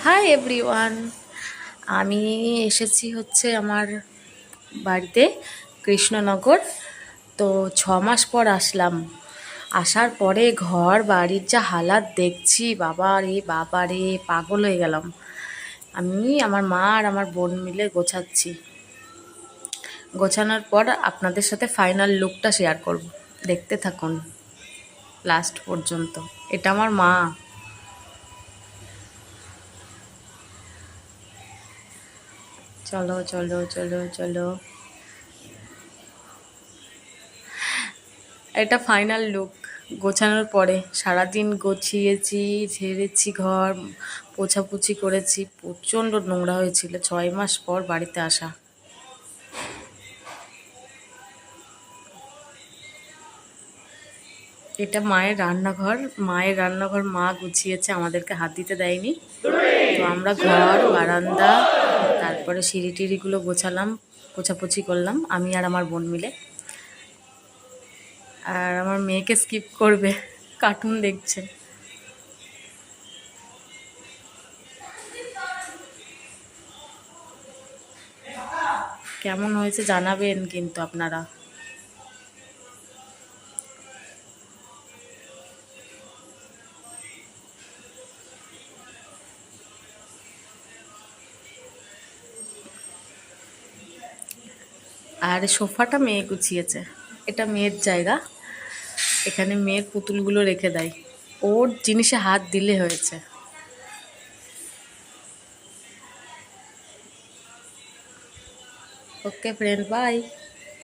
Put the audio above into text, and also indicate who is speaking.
Speaker 1: Hi everyone. আমি এসেছি হচ্ছে আমার বাড়িতে কৃষ্ণনগর। তো 6 মাস পর আসলাম। আসার পরে ঘর বাড়ির যা হালাত দেখছি, বাবা রে পাগল হয়ে গেলাম। আমি আমার মা আর আমার বোন মিলে গোছাচ্ছি। গোছানোর পর আপনাদের সাথে ফাইনাল লুকটা শেয়ার করব, দেখতে থাকুন লাস্ট পর্যন্ত। এটা আমার মা। চলো চলো চলো চলো, এটা ফাইনাল লুক। গোছানোর পরে সারাদিন গুছিয়েছি, ঝেড়েছি, ঘর পোছাপুছি করেছি, প্রচণ্ড নোংরা হয়েছিল। 6 মাস পর বাড়িতে আসা। এটা মায়ের রান্নাঘর মা গুছিয়েছে, আমাদেরকে হাত দিতে দেয়নি। তো আমরা ঘর, বারান্দা, তারপরে সিঁড়ি টিড়িগুলো গোছালাম, পোছাপুছি করলাম আমি আর আমার বোন মিলে। আর আমার মেয়েকে স্কিপ করবে, কার্টুন দেখছে। কেমন হয়েছে জানাবেন কিন্তু আপনারা। আর সোফাটা মেয়ে গুছিয়েছে, এটা মেয়ের জায়গা। এখানে মেয়ের পুতুলগুলো রেখে দেয়, ওর জিনিসে হাত দিলে হয়েছে। ওকে ফ্রেন্ড, বাই।